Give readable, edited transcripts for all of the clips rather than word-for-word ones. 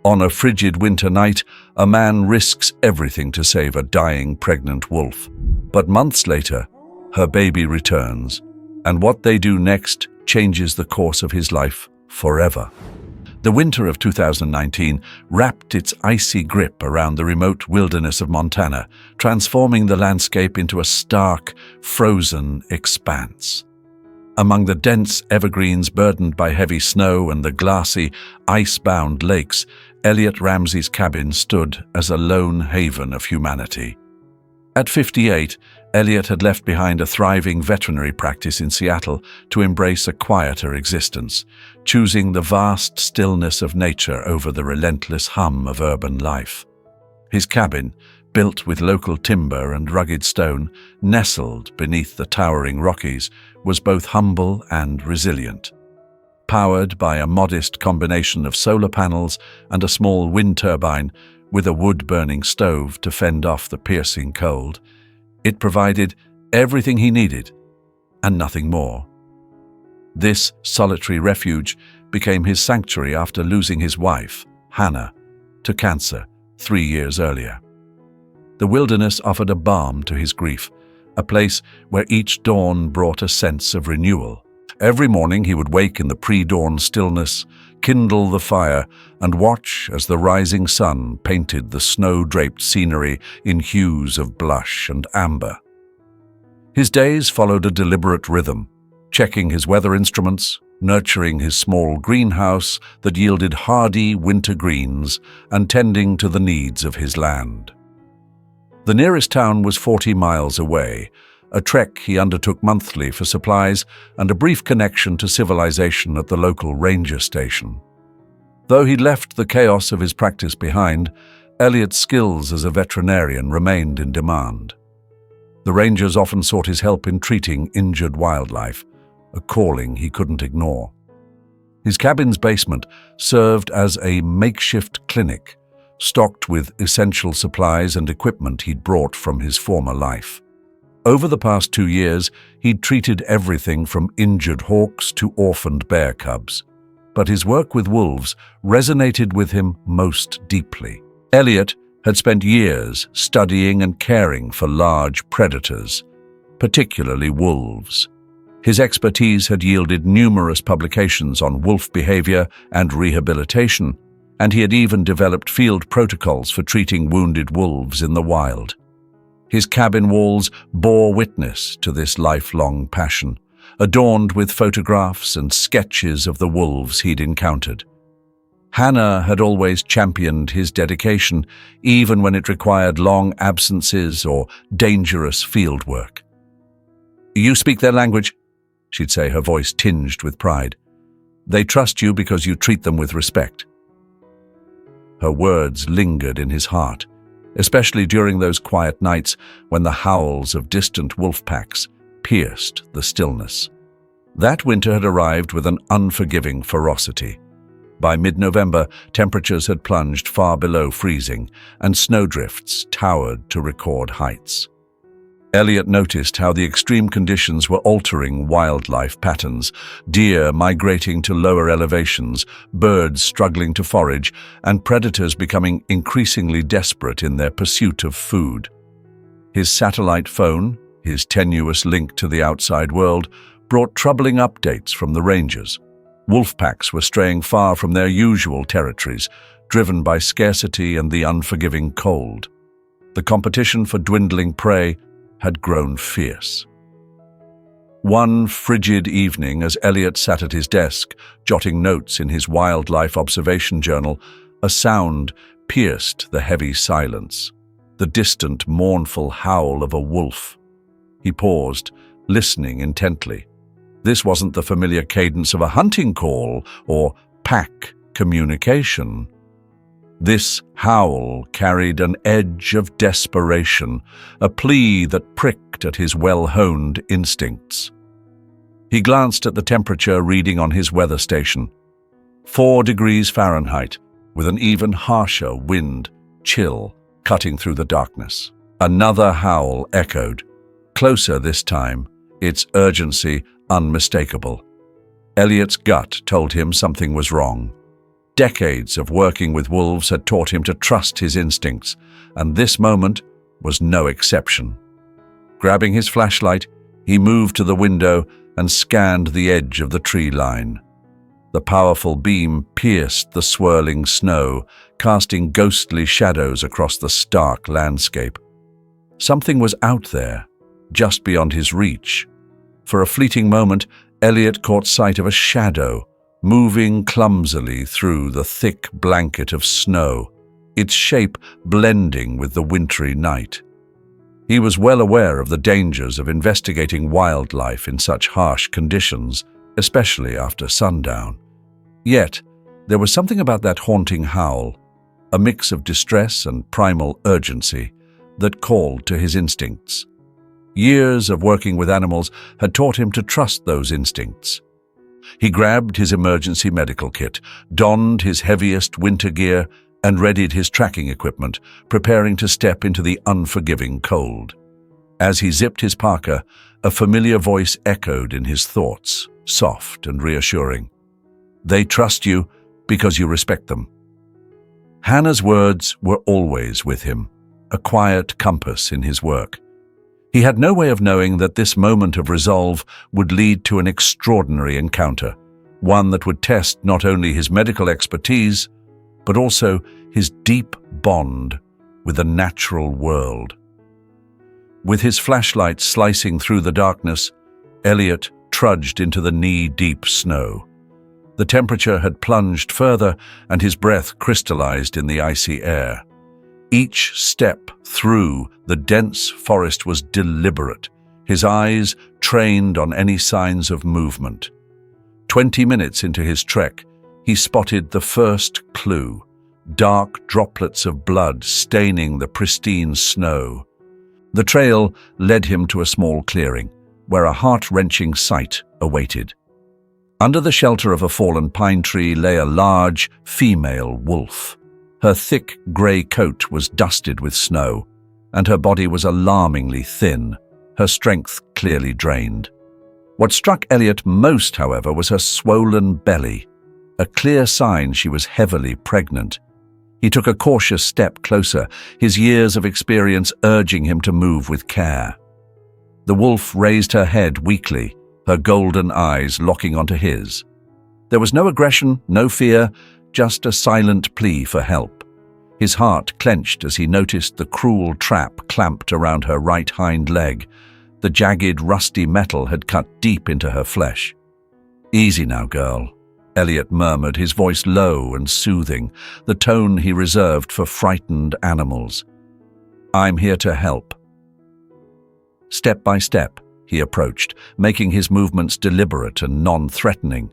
On a frigid winter night, a man risks everything to save a dying pregnant wolf. But months later, her baby returns, and what they do next changes the course of his life forever. The winter of 2019 wrapped its icy grip around the remote wilderness of Montana, transforming the landscape into a stark, frozen expanse. Among the dense evergreens burdened by heavy snow and the glassy, ice-bound lakes, Elliot Ramsey's cabin stood as a lone haven of humanity. At 58, Elliot had left behind a thriving veterinary practice in Seattle to embrace a quieter existence, choosing the vast stillness of nature over the relentless hum of urban life. His cabin, built with local timber and rugged stone, nestled beneath the towering Rockies, was both humble and resilient. Powered by a modest combination of solar panels and a small wind turbine, with a wood-burning stove to fend off the piercing cold, it provided everything he needed, and nothing more. This solitary refuge became his sanctuary after losing his wife, Hannah, to cancer 3 years earlier. The wilderness offered a balm to his grief, a place where each dawn brought a sense of renewal. Every morning he would wake in the pre-dawn stillness, kindle the fire, and watch as the rising sun painted the snow-draped scenery in hues of blush and amber. His days followed a deliberate rhythm, checking his weather instruments, nurturing his small greenhouse that yielded hardy winter greens, and tending to the needs of his land. The nearest town was 40 miles away, a trek he undertook monthly for supplies and a brief connection to civilization at the local ranger station. Though he'd left the chaos of his practice behind, Elliot's skills as a veterinarian remained in demand. The rangers often sought his help in treating injured wildlife, a calling he couldn't ignore. His cabin's basement served as a makeshift clinic, stocked with essential supplies and equipment he'd brought from his former life. Over the past 2 years, he'd treated everything from injured hawks to orphaned bear cubs. But his work with wolves resonated with him most deeply. Elliot had spent years studying and caring for large predators, particularly wolves. His expertise had yielded numerous publications on wolf behavior and rehabilitation, and he had even developed field protocols for treating wounded wolves in the wild. His cabin walls bore witness to this lifelong passion, adorned with photographs and sketches of the wolves he'd encountered. Hannah had always championed his dedication, even when it required long absences or dangerous field work. "You speak their language," she'd say, her voice tinged with pride. "They trust you because you treat them with respect." Her words lingered in his heart, especially during those quiet nights when the howls of distant wolf packs pierced the stillness. That winter had arrived with an unforgiving ferocity. By mid-November, temperatures had plunged far below freezing, and snowdrifts towered to record heights. Elliot noticed how the extreme conditions were altering wildlife patterns, deer migrating to lower elevations, birds struggling to forage, and predators becoming increasingly desperate in their pursuit of food. His satellite phone, his tenuous link to the outside world, brought troubling updates from the rangers. Wolf packs were straying far from their usual territories, driven by scarcity and the unforgiving cold. The competition for dwindling prey had grown fierce. One frigid evening, as Elliot sat at his desk, jotting notes in his wildlife observation journal, a sound pierced the heavy silence, the distant, mournful howl of a wolf. He paused, listening intently. This wasn't the familiar cadence of a hunting call or pack communication. This howl carried an edge of desperation, a plea that pricked at his well-honed instincts. He glanced at the temperature reading on his weather station. 4 degrees Fahrenheit, with an even harsher wind chill cutting through the darkness. Another howl echoed, closer this time, its urgency unmistakable. Elliot's gut told him something was wrong. Decades of working with wolves had taught him to trust his instincts, and this moment was no exception. Grabbing his flashlight, he moved to the window and scanned the edge of the tree line. The powerful beam pierced the swirling snow, casting ghostly shadows across the stark landscape. Something was out there, just beyond his reach. For a fleeting moment, Elliot caught sight of a shadow, moving clumsily through the thick blanket of snow, its shape blending with the wintry night. He was well aware of the dangers of investigating wildlife in such harsh conditions, especially after sundown. Yet, there was something about that haunting howl, a mix of distress and primal urgency, that called to his instincts. Years of working with animals had taught him to trust those instincts. He grabbed his emergency medical kit, donned his heaviest winter gear, and readied his tracking equipment, preparing to step into the unforgiving cold. As he zipped his parka, a familiar voice echoed in his thoughts, soft and reassuring. "They trust you because you respect them." Hannah's words were always with him, a quiet compass in his work. He had no way of knowing that this moment of resolve would lead to an extraordinary encounter, one that would test not only his medical expertise, but also his deep bond with the natural world. With his flashlight slicing through the darkness, Elliot trudged into the knee-deep snow. The temperature had plunged further, and his breath crystallized in the icy air. Each step through the dense forest was deliberate, his eyes trained on any signs of movement. 20 minutes into his trek, he spotted the first clue, dark droplets of blood staining the pristine snow. The trail led him to a small clearing, where a heart-wrenching sight awaited. Under the shelter of a fallen pine tree lay a large, female wolf. Her thick grey coat was dusted with snow, and her body was alarmingly thin, her strength clearly drained. What struck Elliot most, however, was her swollen belly, a clear sign she was heavily pregnant. He took a cautious step closer, his years of experience urging him to move with care. The wolf raised her head weakly, her golden eyes locking onto his. There was no aggression, no fear, just a silent plea for help. His heart clenched as he noticed the cruel trap clamped around her right hind leg. The jagged, rusty metal had cut deep into her flesh. "Easy now, girl," Elliot murmured, his voice low and soothing, the tone he reserved for frightened animals. "I'm here to help." Step by step, he approached, making his movements deliberate and non-threatening.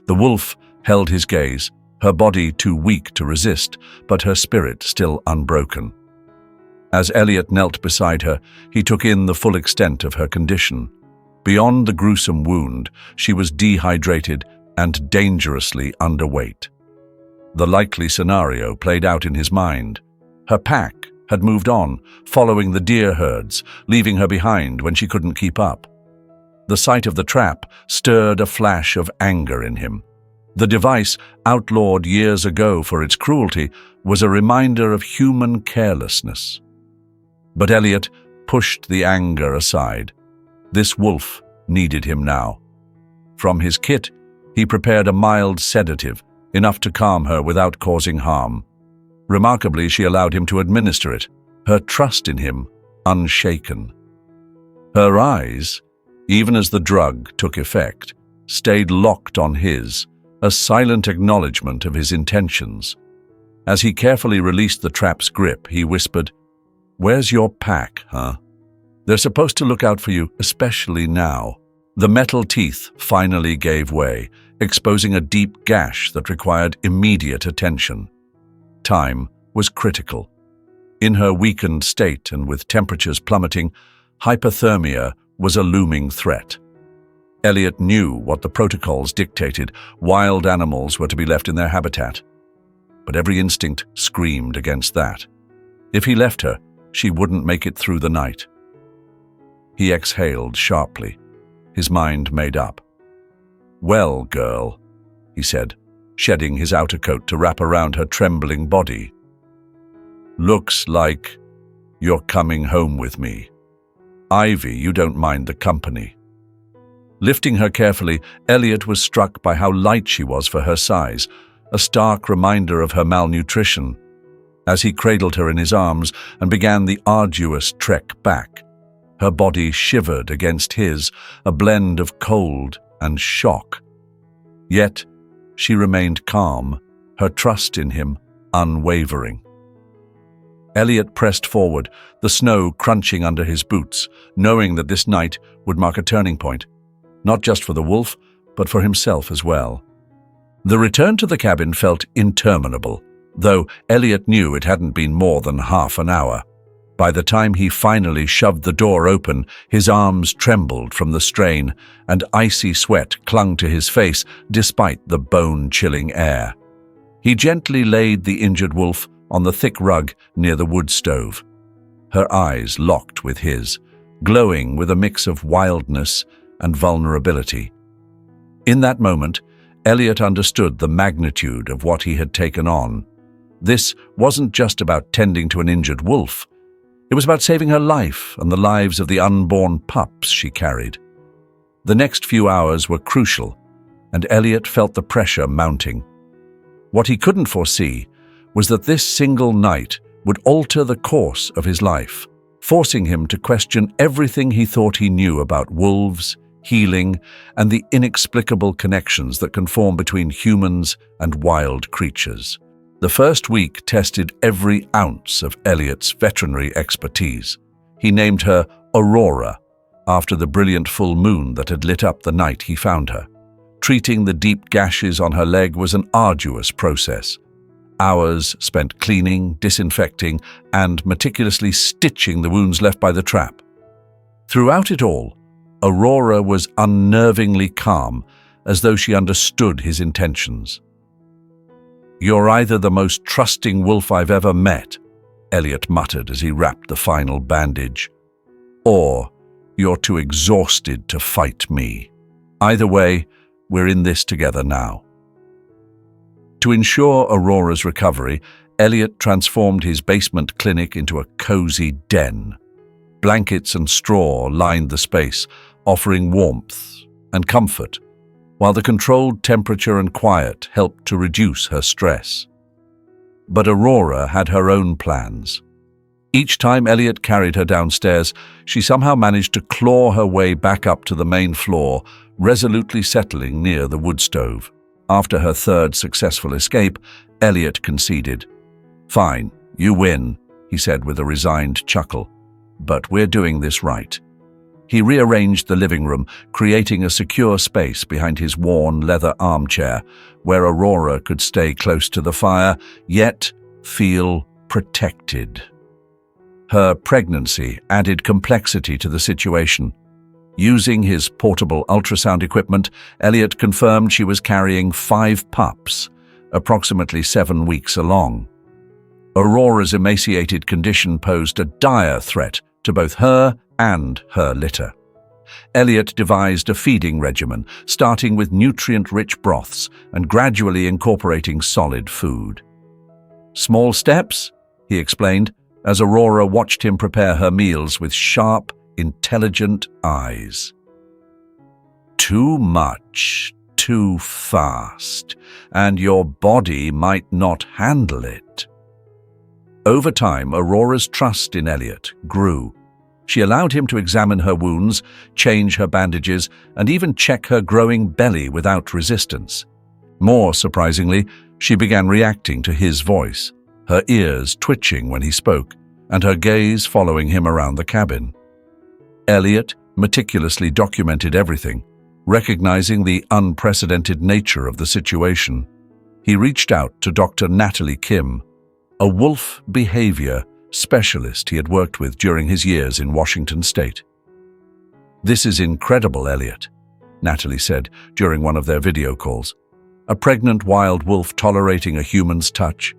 The wolf held his gaze, her body too weak to resist, but her spirit still unbroken. As Elliot knelt beside her, he took in the full extent of her condition. Beyond the gruesome wound, she was dehydrated and dangerously underweight. The likely scenario played out in his mind. Her pack had moved on, following the deer herds, leaving her behind when she couldn't keep up. The sight of the trap stirred a flash of anger in him. The device, outlawed years ago for its cruelty, was a reminder of human carelessness. But Elliot pushed the anger aside. This wolf needed him now. From his kit, he prepared a mild sedative, enough to calm her without causing harm. Remarkably, she allowed him to administer it, her trust in him unshaken. Her eyes, even as the drug took effect, stayed locked on his, a silent acknowledgement of his intentions. As he carefully released the trap's grip, he whispered, "Where's your pack, huh? They're supposed to look out for you, especially now." The metal teeth finally gave way, exposing a deep gash that required immediate attention. Time was critical. In her weakened state and with temperatures plummeting, hypothermia was a looming threat. Elliot knew what the protocols dictated. Wild animals were to be left in their habitat. But every instinct screamed against that. If he left her, she wouldn't make it through the night. He exhaled sharply, his mind made up. "Well, girl," he said, shedding his outer coat to wrap around her trembling body. "Looks like you're coming home with me. Ivy, you don't mind the company." Lifting her carefully, Elliot was struck by how light she was for her size, a stark reminder of her malnutrition. As he cradled her in his arms and began the arduous trek back, her body shivered against his, a blend of cold and shock. Yet, she remained calm, her trust in him unwavering. Elliot pressed forward, the snow crunching under his boots, knowing that this night would mark a turning point, not just for the wolf, but for himself as well. The return to the cabin felt interminable, though Elliot knew it hadn't been more than half an hour. By the time he finally shoved the door open, his arms trembled from the strain, and icy sweat clung to his face despite the bone-chilling air. He gently laid the injured wolf on the thick rug near the wood stove. Her eyes locked with his, glowing with a mix of wildness and vulnerability. In that moment, Elliot understood the magnitude of what he had taken on. This wasn't just about tending to an injured wolf. It was about saving her life and the lives of the unborn pups she carried. The next few hours were crucial, and Elliot felt the pressure mounting. What he couldn't foresee was that this single night would alter the course of his life, forcing him to question everything he thought he knew about wolves, healing, and the inexplicable connections that can form between humans and wild creatures. The first week tested every ounce of Elliot's veterinary expertise. He named her Aurora, after the brilliant full moon that had lit up the night he found her. Treating the deep gashes on her leg was an arduous process. Hours spent cleaning, disinfecting, and meticulously stitching the wounds left by the trap. Throughout it all, Aurora was unnervingly calm, as though she understood his intentions. "You're either the most trusting wolf I've ever met," Elliot muttered as he wrapped the final bandage, "or you're too exhausted to fight me. Either way, we're in this together now." To ensure Aurora's recovery, Elliot transformed his basement clinic into a cozy den. Blankets and straw lined the space, offering warmth and comfort, while the controlled temperature and quiet helped to reduce her stress. But Aurora had her own plans. Each time Elliot carried her downstairs, she somehow managed to claw her way back up to the main floor, resolutely settling near the wood stove. After her third successful escape, Elliot conceded. "Fine, you win," he said with a resigned chuckle. "But we're doing this right." He rearranged the living room, creating a secure space behind his worn leather armchair, where Aurora could stay close to the fire, yet feel protected. Her pregnancy added complexity to the situation. Using his portable ultrasound equipment, Elliot confirmed she was carrying 5 pups, approximately 7 weeks along. Aurora's emaciated condition posed a dire threat to both her and her litter. Elliot devised a feeding regimen, starting with nutrient-rich broths and gradually incorporating solid food. "Small steps," he explained, as Aurora watched him prepare her meals with sharp, intelligent eyes. "Too much, too fast, and your body might not handle it." Over time, Aurora's trust in Elliot grew. She allowed him to examine her wounds, change her bandages, and even check her growing belly without resistance. More surprisingly, she began reacting to his voice, her ears twitching when he spoke, and her gaze following him around the cabin. Elliot meticulously documented everything, recognizing the unprecedented nature of the situation. He reached out to Dr. Natalie Kim, a wolf behavior specialist he had worked with during his years in Washington state. "This is incredible, Elliot," Natalie said during one of their video calls. "A pregnant wild wolf tolerating a human's touch?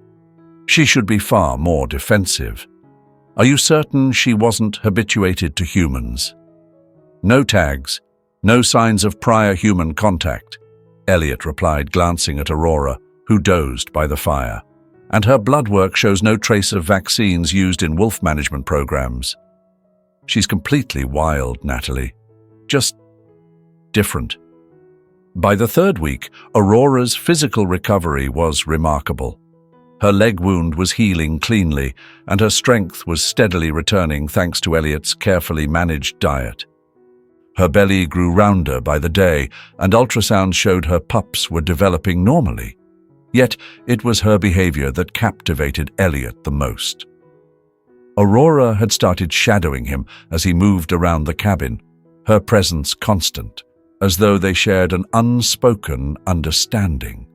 She should be far more defensive. Are you certain she wasn't habituated to humans?" "No tags, no signs of prior human contact," Elliot replied, glancing at Aurora, who dozed by the fire, and her blood work shows no trace of vaccines used in wolf management programs. She's completely wild, Natalie. Just different. By the third week, Aurora's physical recovery was remarkable. Her leg wound was healing cleanly, and her strength was steadily returning thanks to Elliot's carefully managed diet. Her belly grew rounder by the day, and ultrasounds showed her pups were developing normally. Yet it was her behavior that captivated Elliot the most. Aurora had started shadowing him as he moved around the cabin, her presence constant, as though they shared an unspoken understanding.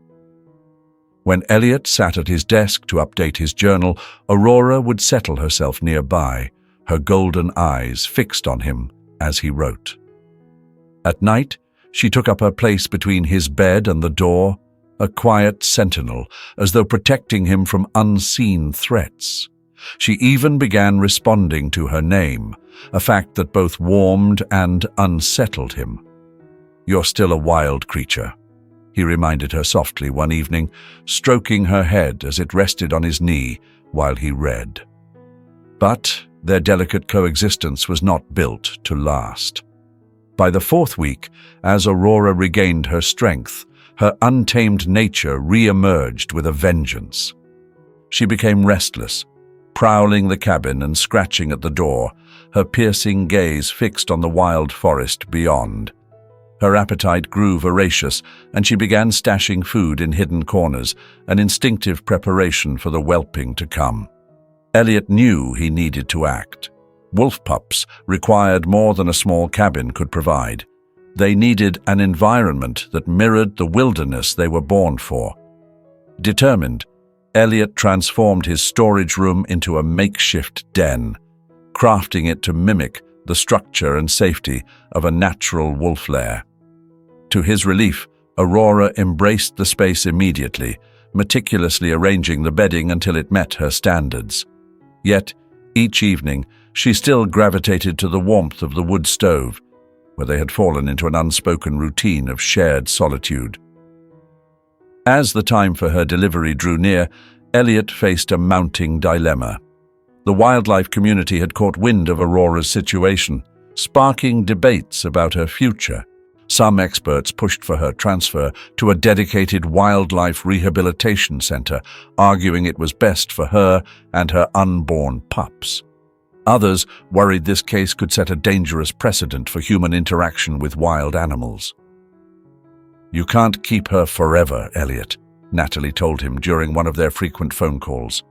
When Elliot sat at his desk to update his journal, Aurora would settle herself nearby, her golden eyes fixed on him as he wrote. At night, she took up her place between his bed and the door, a quiet sentinel, as though protecting him from unseen threats. She even began responding to her name, a fact that both warmed and unsettled him. "You're still a wild creature," he reminded her softly one evening, stroking her head as it rested on his knee while he read. But their delicate coexistence was not built to last. By the fourth week, as Aurora regained her strength, her untamed nature re-emerged with a vengeance. She became restless, prowling the cabin and scratching at the door, her piercing gaze fixed on the wild forest beyond. Her appetite grew voracious, and she began stashing food in hidden corners, an instinctive preparation for the whelping to come. Elliot knew he needed to act. Wolf pups required more than a small cabin could provide. They needed an environment that mirrored the wilderness they were born for. Determined, Elliot transformed his storage room into a makeshift den, crafting it to mimic the structure and safety of a natural wolf lair. To his relief, Aurora embraced the space immediately, meticulously arranging the bedding until it met her standards. Yet, each evening, she still gravitated to the warmth of the wood stove, where they had fallen into an unspoken routine of shared solitude. As the time for her delivery drew near, Elliot faced a mounting dilemma. The wildlife community had caught wind of Aurora's situation, sparking debates about her future. Some experts pushed for her transfer to a dedicated wildlife rehabilitation center, arguing it was best for her and her unborn pups. Others worried this case could set a dangerous precedent for human interaction with wild animals. "You can't keep her forever, Elliot," Natalie told him during one of their frequent phone calls.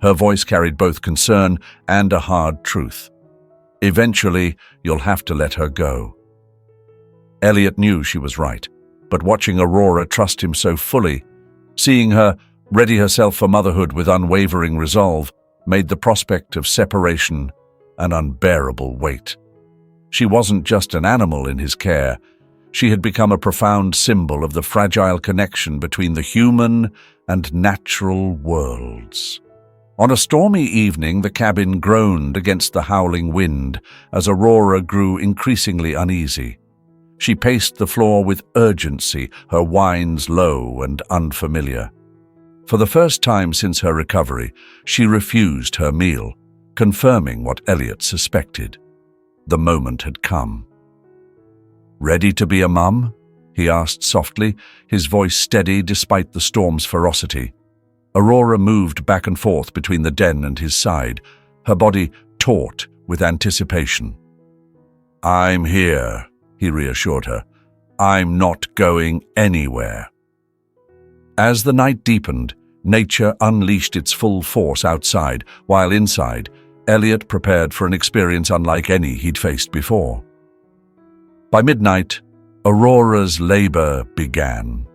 Her voice carried both concern and a hard truth. "Eventually, you'll have to let her go." Elliot knew she was right, but watching Aurora trust him so fully, seeing her ready herself for motherhood with unwavering resolve, made the prospect of separation an unbearable weight. She wasn't just an animal in his care. She had become a profound symbol of the fragile connection between the human and natural worlds. On a stormy evening, the cabin groaned against the howling wind as Aurora grew increasingly uneasy. She paced the floor with urgency, her whines low and unfamiliar. For the first time since her recovery, she refused her meal, confirming what Elliot suspected. The moment had come. "Ready to be a mum?" he asked softly, his voice steady despite the storm's ferocity. Aurora moved back and forth between the den and his side, her body taut with anticipation. "I'm here," he reassured her. "I'm not going anywhere." As the night deepened, nature unleashed its full force outside, while inside, Elliot prepared for an experience unlike any he'd faced before. By midnight, Aurora's labor began.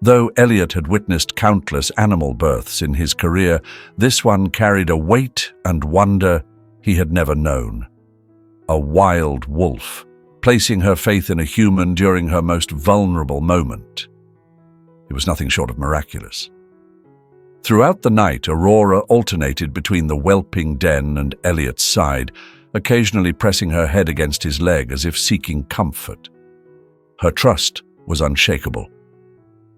Though Elliot had witnessed countless animal births in his career, this one carried a weight and wonder he had never known. A wild wolf, placing her faith in a human during her most vulnerable moment. It was nothing short of miraculous. Throughout the night, Aurora alternated between the whelping den and Elliot's side, occasionally pressing her head against his leg as if seeking comfort. Her trust was unshakable.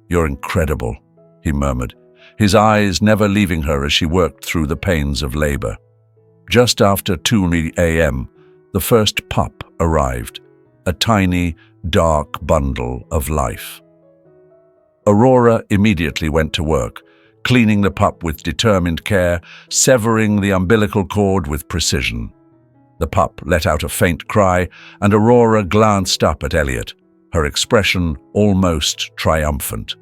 "You're incredible," he murmured, his eyes never leaving her as she worked through the pains of labor. Just after 2 a.m., the first pup arrived, a tiny, dark bundle of life. Aurora immediately went to work, cleaning the pup with determined care, severing the umbilical cord with precision. The pup let out a faint cry, and Aurora glanced up at Elliot, her expression almost triumphant.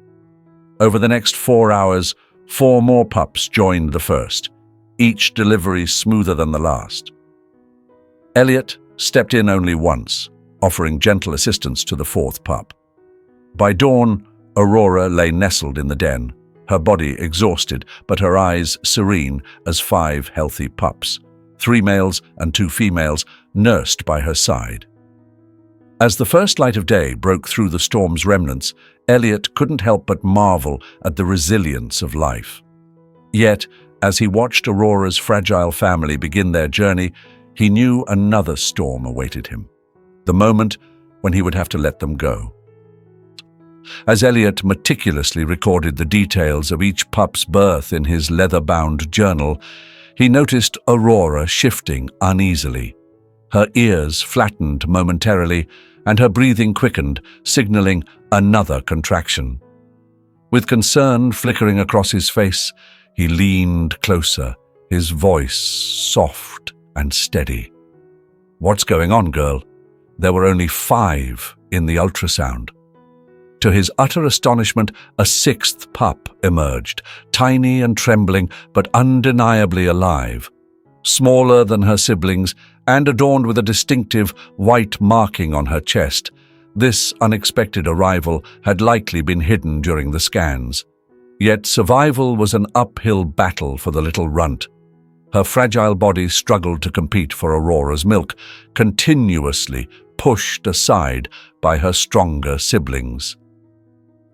Over the next 4 hours, 4 more pups joined the first, each delivery smoother than the last. Elliot stepped in only once, offering gentle assistance to the 4th pup. By dawn, Aurora lay nestled in the den, her body exhausted but her eyes serene as 5 healthy pups, 3 males and 2 females, nursed by her side. As the first light of day broke through the storm's remnants, Elliot couldn't help but marvel at the resilience of life. Yet, as he watched Aurora's fragile family begin their journey, he knew another storm awaited him, the moment when he would have to let them go. As Elliot meticulously recorded the details of each pup's birth in his leather-bound journal, he noticed Aurora shifting uneasily. Her ears flattened momentarily, and her breathing quickened, signaling another contraction. With concern flickering across his face, he leaned closer, his voice soft and steady. "What's going on, girl?" There were only 5 in the ultrasound. To his utter astonishment, a 6th pup emerged, tiny and trembling, but undeniably alive. Smaller than her siblings and adorned with a distinctive white marking on her chest, this unexpected arrival had likely been hidden during the scans. Yet survival was an uphill battle for the little runt. Her fragile body struggled to compete for Aurora's milk, continuously pushed aside by her stronger siblings.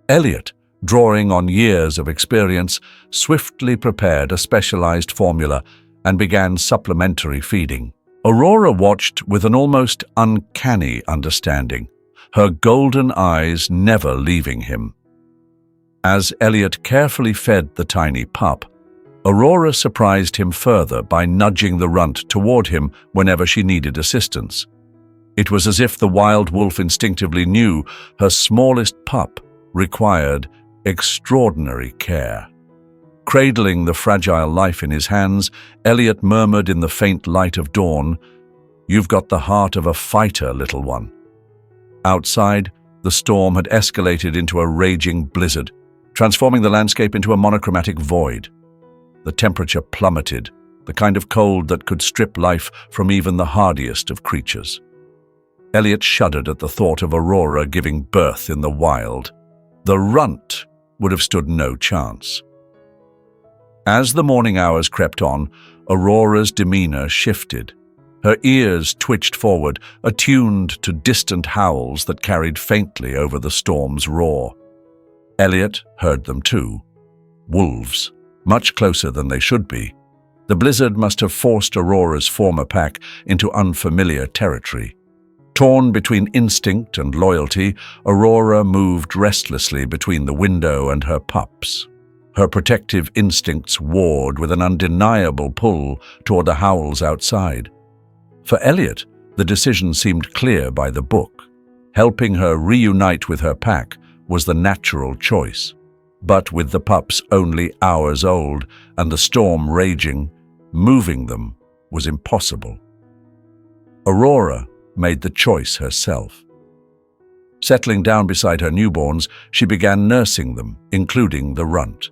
Elliot, drawing on years of experience, swiftly prepared a specialized formula and began supplementary feeding. Aurora watched with an almost uncanny understanding, her golden eyes never leaving him. As Elliot carefully fed the tiny pup, Aurora surprised him further by nudging the runt toward him whenever she needed assistance. It was as if the wild wolf instinctively knew her smallest pup required extraordinary care. Cradling the fragile life in his hands, Elliot murmured in the faint light of dawn, "You've got the heart of a fighter, little one." Outside, the storm had escalated into a raging blizzard, transforming the landscape into a monochromatic void. The temperature plummeted, the kind of cold that could strip life from even the hardiest of creatures. Elliot shuddered at the thought of Aurora giving birth in the wild. The runt would have stood no chance. As the morning hours crept on, Aurora's demeanor shifted. Her ears twitched forward, attuned to distant howls that carried faintly over the storm's roar. Elliot heard them too. Wolves, much closer than they should be. The blizzard must have forced Aurora's former pack into unfamiliar territory. Torn between instinct and loyalty, Aurora moved restlessly between the window and her pups. Her protective instincts warred with an undeniable pull toward the howls outside. For Elliot, the decision seemed clear by the book. Helping her reunite with her pack was the natural choice. But with the pups only hours old and the storm raging, moving them was impossible. Aurora made the choice herself. Settling down beside her newborns, she began nursing them, including the runt.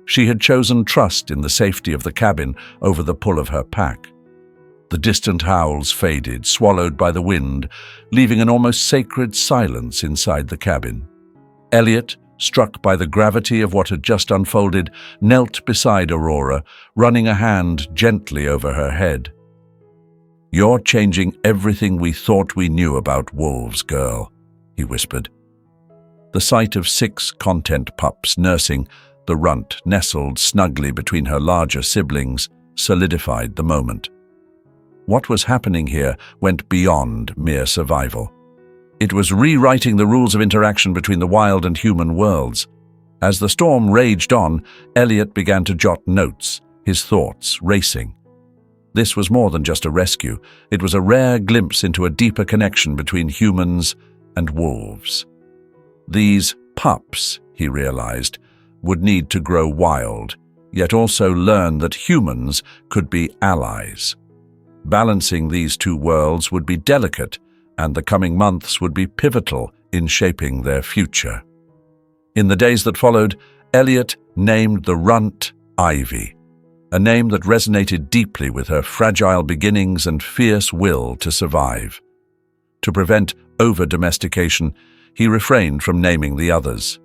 She had chosen trust in the safety of the cabin over the pull of her pack. The distant howls faded, swallowed by the wind, leaving an almost sacred silence inside the cabin. Elliot, struck by the gravity of what had just unfolded, knelt beside Aurora, running a hand gently over her head. "You're changing everything we thought we knew about wolves, girl," he whispered. The sight of 6 content pups nursing the runt nestled snugly between her larger siblings solidified the moment. What was happening here went beyond mere survival. It was rewriting the rules of interaction between the wild and human worlds. As the storm raged on, Elliot began to jot notes, his thoughts racing. This was more than just a rescue. It was a rare glimpse into a deeper connection between humans and wolves. These pups, he realized, would need to grow wild, yet also learn that humans could be allies. Balancing these two worlds would be delicate, and the coming months would be pivotal in shaping their future. In the days that followed, Elliot named the runt Ivy, a name that resonated deeply with her fragile beginnings and fierce will to survive. To prevent over-domestication, he refrained from naming the others.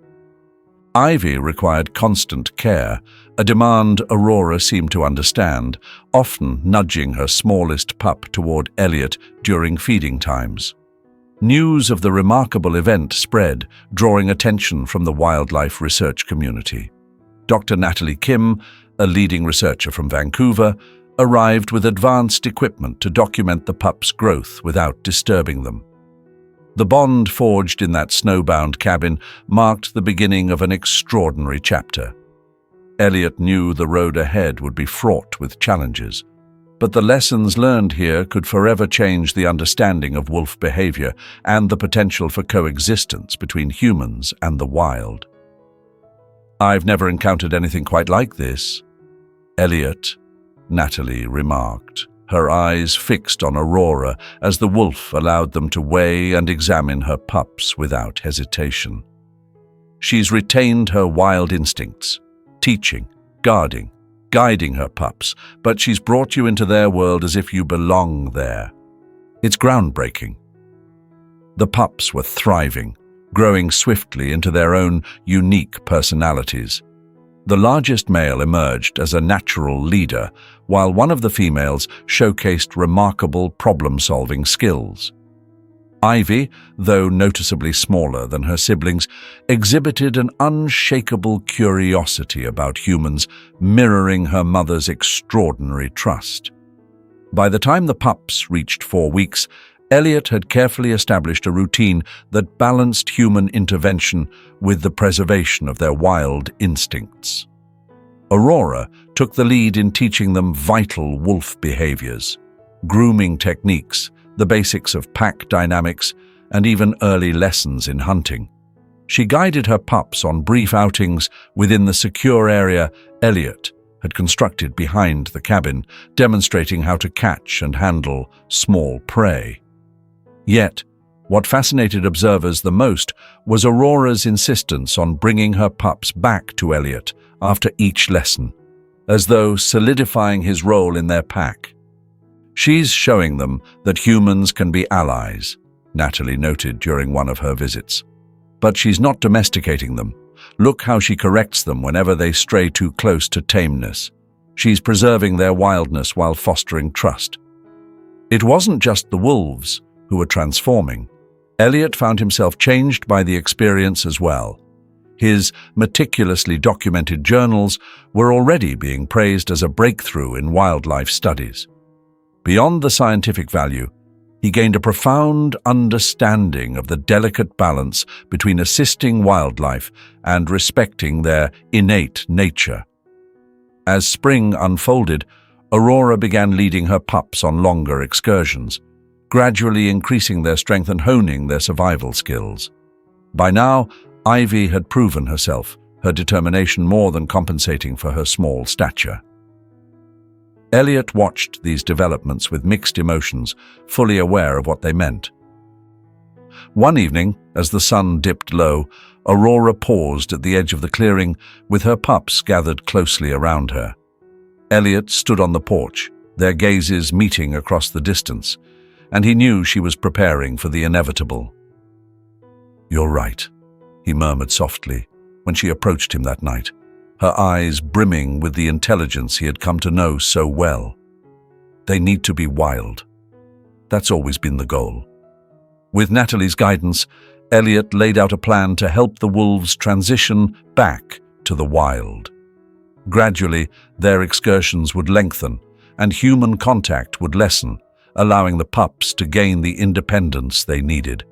Ivy required constant care, a demand Aurora seemed to understand, often nudging her smallest pup toward Elliot during feeding times. News of the remarkable event spread, drawing attention from the wildlife research community. Dr. Natalie Kim, a leading researcher from Vancouver, arrived with advanced equipment to document the pups' growth without disturbing them. The bond forged in that snowbound cabin marked the beginning of an extraordinary chapter. Elliot knew the road ahead would be fraught with challenges, but the lessons learned here could forever change the understanding of wolf behavior and the potential for coexistence between humans and the wild. "I've never encountered anything quite like this," Elliot, Natalie remarked, her eyes fixed on Aurora as the wolf allowed them to weigh and examine her pups without hesitation. "She's retained her wild instincts, teaching, guarding, guiding her pups, but she's brought you into their world as if you belong there. It's groundbreaking." The pups were thriving, growing swiftly into their own unique personalities. The largest male emerged as a natural leader, while one of the females showcased remarkable problem-solving skills. Ivy, though noticeably smaller than her siblings, exhibited an unshakable curiosity about humans, mirroring her mother's extraordinary trust. By the time the pups reached 4 weeks, Elliot had carefully established a routine that balanced human intervention with the preservation of their wild instincts. Aurora took the lead in teaching them vital wolf behaviors, grooming techniques, the basics of pack dynamics, and even early lessons in hunting. She guided her pups on brief outings within the secure area Elliot had constructed behind the cabin, demonstrating how to catch and handle small prey. Yet, what fascinated observers the most was Aurora's insistence on bringing her pups back to Elliot after each lesson, as though solidifying his role in their pack. "She's showing them that humans can be allies," Natalie noted during one of her visits. "But she's not domesticating them. Look how she corrects them whenever they stray too close to tameness. She's preserving their wildness while fostering trust." It wasn't just the wolves who were transforming. Elliot found himself changed by the experience as well. His meticulously documented journals were already being praised as a breakthrough in wildlife studies. Beyond the scientific value, he gained a profound understanding of the delicate balance between assisting wildlife and respecting their innate nature. As spring unfolded, Aurora began leading her pups on longer excursions, gradually increasing their strength and honing their survival skills. By now, Ivy had proven herself, her determination more than compensating for her small stature. Elliot watched these developments with mixed emotions, fully aware of what they meant. One evening, as the sun dipped low, Aurora paused at the edge of the clearing with her pups gathered closely around her. Elliot stood on the porch, their gazes meeting across the distance, and he knew she was preparing for the inevitable. "You're right," he murmured softly when she approached him that night, her eyes brimming with the intelligence he had come to know so well. "They need to be wild. That's always been the goal." With Natalie's guidance, Elliot laid out a plan to help the wolves transition back to the wild. Gradually, their excursions would lengthen, and human contact would lessen, allowing the pups to gain the independence they needed.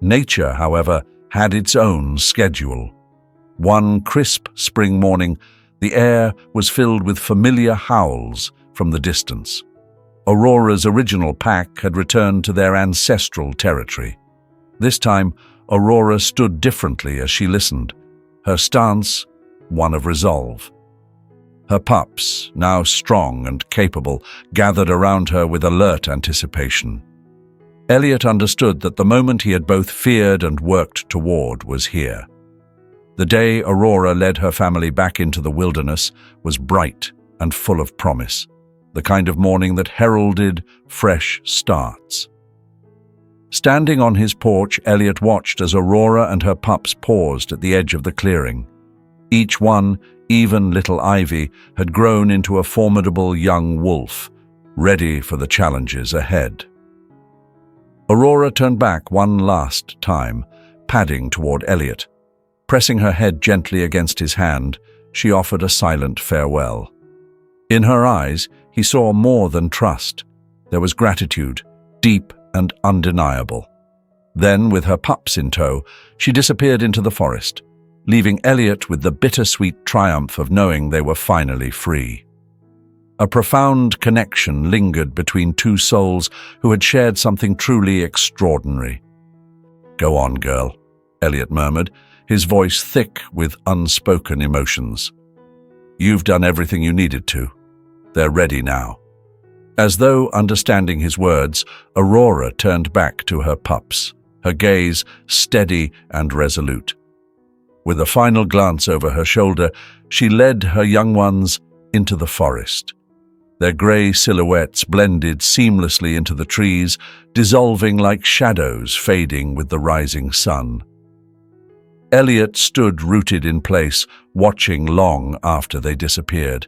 Nature, however, had its own schedule. One crisp spring morning, the air was filled with familiar howls from the distance. Aurora's original pack had returned to their ancestral territory. This time, Aurora stood differently as she listened, her stance one of resolve. Her pups, now strong and capable, gathered around her with alert anticipation. Elliot understood that the moment he had both feared and worked toward was here. The day Aurora led her family back into the wilderness was bright and full of promise, the kind of morning that heralded fresh starts. Standing on his porch, Elliot watched as Aurora and her pups paused at the edge of the clearing. Each one, even little Ivy, had grown into a formidable young wolf, ready for the challenges ahead. Aurora turned back one last time, padding toward Elliot. Pressing her head gently against his hand, she offered a silent farewell. In her eyes, he saw more than trust. There was gratitude, deep and undeniable. Then, with her pups in tow, she disappeared into the forest, leaving Elliot with the bittersweet triumph of knowing they were finally free. A profound connection lingered between two souls who had shared something truly extraordinary. "Go on, girl," Elliot murmured, his voice thick with unspoken emotions. "You've done everything you needed to. They're ready now." As though understanding his words, Aurora turned back to her pups, her gaze steady and resolute. With a final glance over her shoulder, she led her young ones into the forest. Their grey silhouettes blended seamlessly into the trees, dissolving like shadows fading with the rising sun. Elliot stood rooted in place, watching long after they disappeared.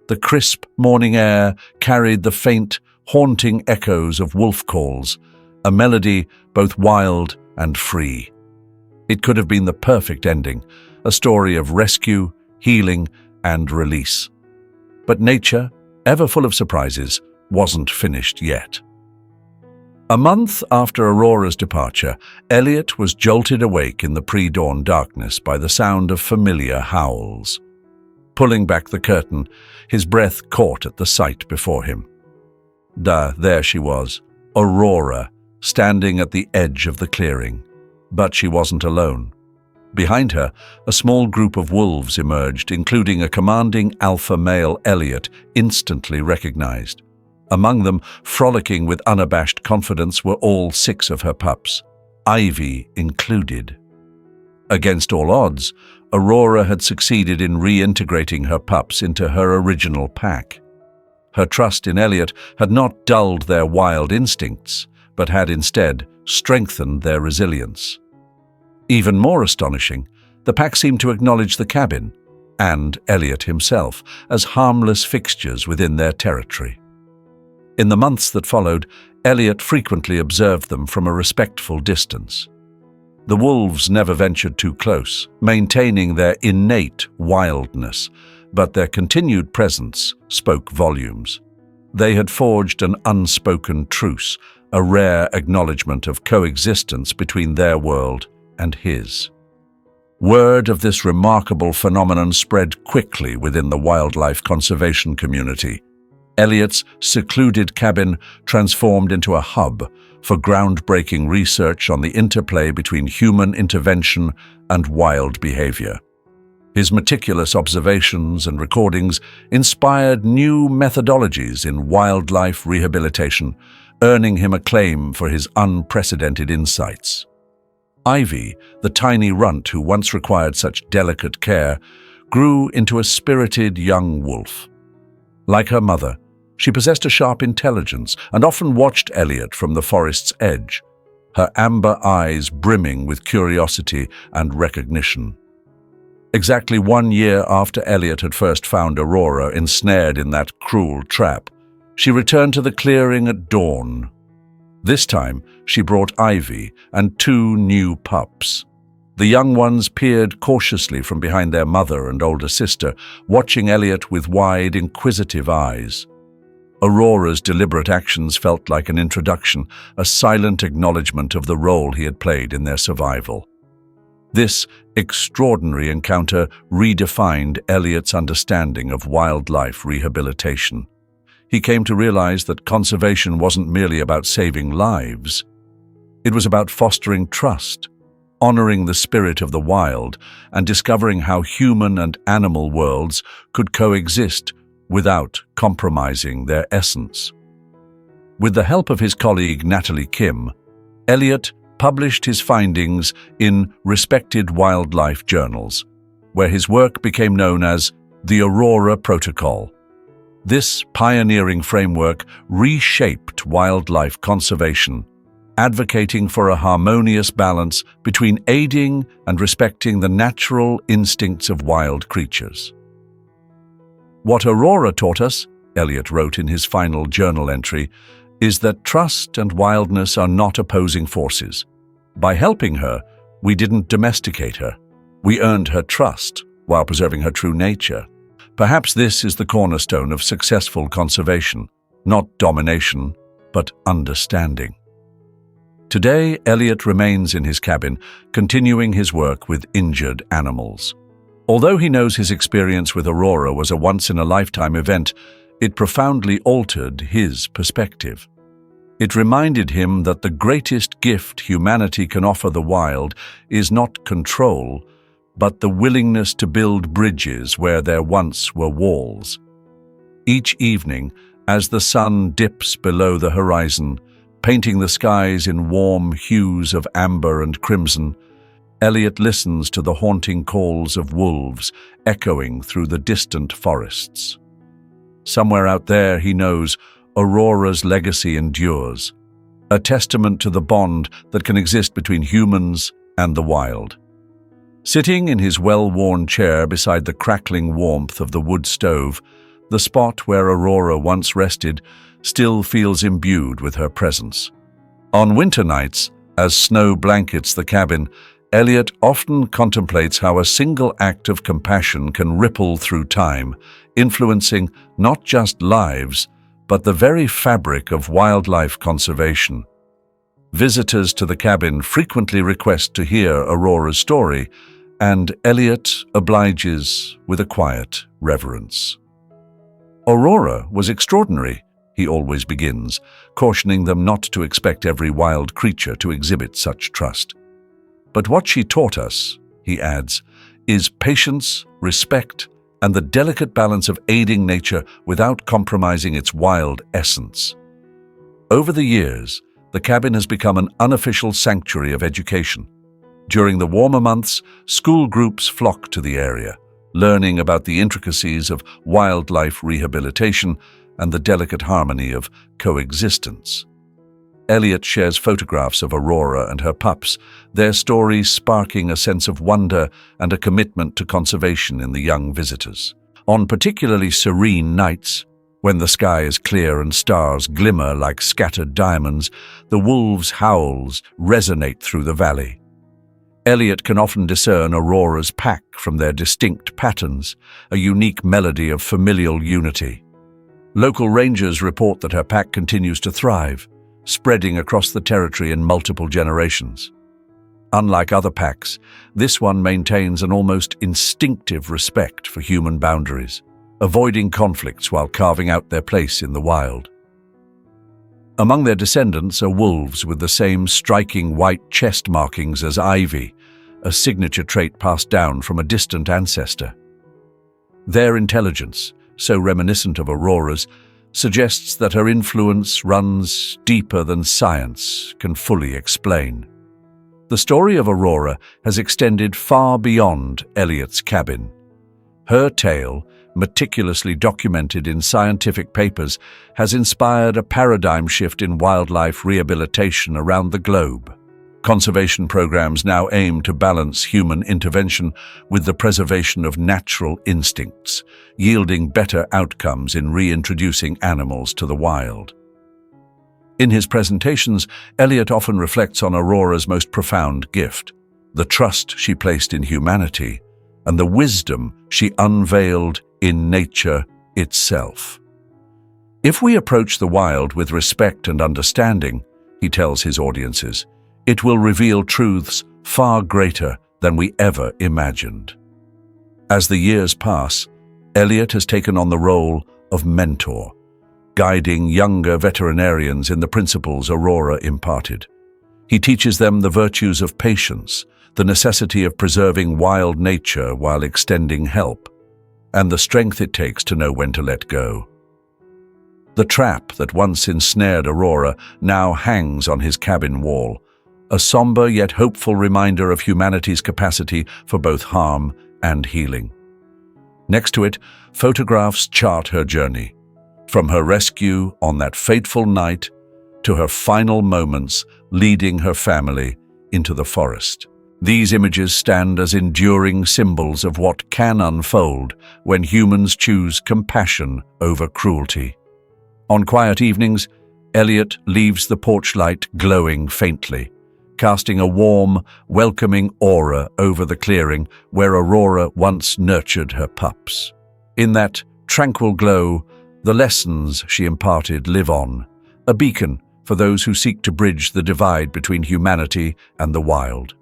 The crisp morning air carried the faint, haunting echoes of wolf calls, a melody both wild and free. It could have been the perfect ending, a story of rescue, healing, and release. But nature, ever full of surprises, wasn't finished yet. A month after Aurora's departure, Elliot was jolted awake in the pre-dawn darkness by the sound of familiar howls. Pulling back the curtain, his breath caught at the sight before him. There she was, Aurora, standing at the edge of the clearing. But she wasn't alone. Behind her, a small group of wolves emerged, including a commanding alpha male Elliot instantly recognized. Among them, frolicking with unabashed confidence, were all 6 of her pups, Ivy included. Against all odds, Aurora had succeeded in reintegrating her pups into her original pack. Her trust in Elliot had not dulled their wild instincts, but had instead strengthened their resilience. Even more astonishing, the pack seemed to acknowledge the cabin, and Elliot himself, as harmless fixtures within their territory. In the months that followed, Elliot frequently observed them from a respectful distance. The wolves never ventured too close, maintaining their innate wildness, but their continued presence spoke volumes. They had forged an unspoken truce, a rare acknowledgement of coexistence between their world and his. Word of this remarkable phenomenon spread quickly within the wildlife conservation community. Elliot's secluded cabin transformed into a hub for groundbreaking research on the interplay between human intervention and wild behavior. His meticulous observations and recordings inspired new methodologies in wildlife rehabilitation, earning him acclaim for his unprecedented insights. Ivy, the tiny runt who once required such delicate care, grew into a spirited young wolf. Like her mother, she possessed a sharp intelligence and often watched Elliot from the forest's edge, her amber eyes brimming with curiosity and recognition. Exactly 1 year after Elliot had first found Aurora ensnared in that cruel trap, she returned to the clearing at dawn. This time, she brought Ivy and 2 new pups. The young ones peered cautiously from behind their mother and older sister, watching Elliot with wide, inquisitive eyes. Aurora's deliberate actions felt like an introduction, a silent acknowledgement of the role he had played in their survival. This extraordinary encounter redefined Eliot's understanding of wildlife rehabilitation. He came to realize that conservation wasn't merely about saving lives. It was about fostering trust, honoring the spirit of the wild, and discovering how human and animal worlds could coexist without compromising their essence. With the help of his colleague Natalie Kim, Eliot published his findings in respected wildlife journals, where his work became known as the Aurora Protocol. This pioneering framework reshaped wildlife conservation, advocating for a harmonious balance between aiding and respecting the natural instincts of wild creatures. What Aurora taught us, Eliot wrote in his final journal entry, is that trust and wildness are not opposing forces. By helping her, we didn't domesticate her. We earned her trust while preserving her true nature. Perhaps this is the cornerstone of successful conservation, not domination, but understanding. Today, Eliot remains in his cabin, continuing his work with injured animals. Although he knows his experience with Aurora was a once-in-a-lifetime event, it profoundly altered his perspective. It reminded him that the greatest gift humanity can offer the wild is not control, but the willingness to build bridges where there once were walls. Each evening, as the sun dips below the horizon, painting the skies in warm hues of amber and crimson, Eliot listens to the haunting calls of wolves echoing through the distant forests. Somewhere out there, he knows, Aurora's legacy endures, a testament to the bond that can exist between humans and the wild. Sitting in his well-worn chair beside the crackling warmth of the wood stove, the spot where Aurora once rested still feels imbued with her presence. On winter nights, as snow blankets the cabin, Eliot often contemplates how a single act of compassion can ripple through time, influencing not just lives, but the very fabric of wildlife conservation. Visitors to the cabin frequently request to hear Aurora's story, and Eliot obliges with a quiet reverence. Aurora was extraordinary, he always begins, cautioning them not to expect every wild creature to exhibit such trust. But what she taught us, he adds, is patience, respect, and the delicate balance of aiding nature without compromising its wild essence. Over the years, the cabin has become an unofficial sanctuary of education. During the warmer months, school groups flock to the area, learning about the intricacies of wildlife rehabilitation and the delicate harmony of coexistence. Eliot shares photographs of Aurora and her pups, their stories sparking a sense of wonder and a commitment to conservation in the young visitors. On particularly serene nights, when the sky is clear and stars glimmer like scattered diamonds, the wolves' howls resonate through the valley. Eliot can often discern Aurora's pack from their distinct patterns, a unique melody of familial unity. Local rangers report that her pack continues to thrive, spreading across the territory in multiple generations. Unlike other packs, this one maintains an almost instinctive respect for human boundaries, avoiding conflicts while carving out their place in the wild. Among their descendants are wolves with the same striking white chest markings as Ivy, a signature trait passed down from a distant ancestor. Their intelligence, so reminiscent of Aurora's, suggests that her influence runs deeper than science can fully explain. The story of Aurora has extended far beyond Eliot's cabin. Her tale, meticulously documented in scientific papers, has inspired a paradigm shift in wildlife rehabilitation around the globe. Conservation programs now aim to balance human intervention with the preservation of natural instincts, yielding better outcomes in reintroducing animals to the wild. In his presentations, Eliot often reflects on Aurora's most profound gift, the trust she placed in humanity and the wisdom she unveiled in nature itself. If we approach the wild with respect and understanding, he tells his audiences, it will reveal truths far greater than we ever imagined. As the years pass, Elliot has taken on the role of mentor, guiding younger veterinarians in the principles Aurora imparted. He teaches them the virtues of patience, the necessity of preserving wild nature while extending help, and the strength it takes to know when to let go. The trap that once ensnared Aurora now hangs on his cabin wall, a somber yet hopeful reminder of humanity's capacity for both harm and healing. Next to it, photographs chart her journey, from her rescue on that fateful night to her final moments leading her family into the forest. These images stand as enduring symbols of what can unfold when humans choose compassion over cruelty. On quiet evenings, Elliot leaves the porch light glowing faintly, casting a warm, welcoming aura over the clearing where Aurora once nurtured her pups. In that tranquil glow, the lessons she imparted live on, a beacon for those who seek to bridge the divide between humanity and the wild.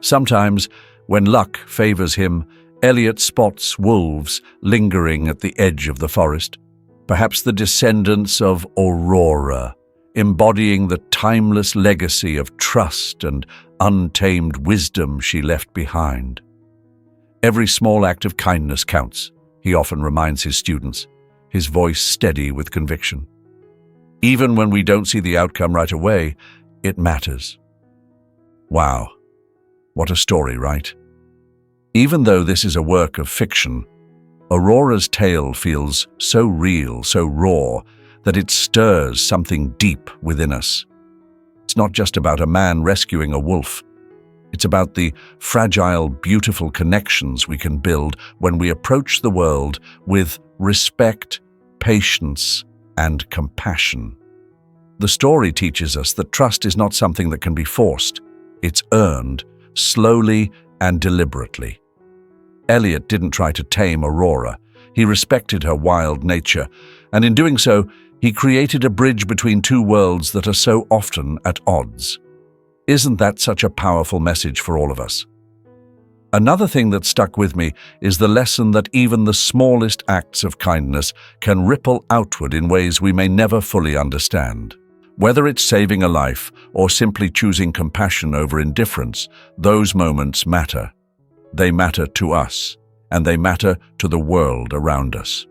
Sometimes, when luck favors him, Elliot spots wolves lingering at the edge of the forest, perhaps the descendants of Aurora, embodying the timeless legacy of trust and untamed wisdom she left behind. Every small act of kindness counts, he often reminds his students, his voice steady with conviction. Even when we don't see the outcome right away, it matters. Wow, what a story, right? Even though this is a work of fiction, Aurora's tale feels so real, so raw, that it stirs something deep within us. It's not just about a man rescuing a wolf. It's about the fragile, beautiful connections we can build when we approach the world with respect, patience, and compassion. The story teaches us that trust is not something that can be forced. It's earned, slowly and deliberately. Elliot didn't try to tame Aurora. He respected her wild nature, and in doing so, he created a bridge between two worlds that are so often at odds. Isn't that such a powerful message for all of us? Another thing that stuck with me is the lesson that even the smallest acts of kindness can ripple outward in ways we may never fully understand. Whether it's saving a life or simply choosing compassion over indifference, those moments matter. They matter to us, and they matter to the world around us.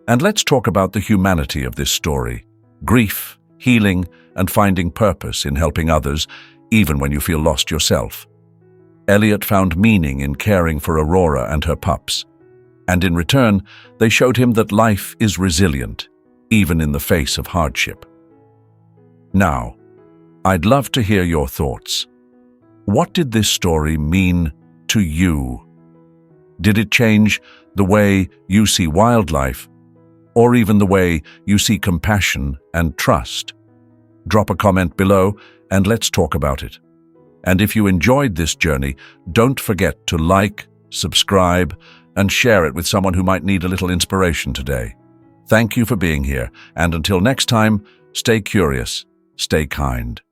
And let's talk about the humanity of this story. Grief, healing, and finding purpose in helping others, even when you feel lost yourself. Elliot found meaning in caring for Aurora and her pups, and in return, they showed him that life is resilient, even in the face of hardship. Now, I'd love to hear your thoughts. What did this story mean to you? Did it change the way you see wildlife, or even the way you see compassion and trust? Drop a comment below and let's talk about it. And if you enjoyed this journey, don't forget to like, subscribe, and share it with someone who might need a little inspiration today. Thank you for being here, and until next time, stay curious, stay kind.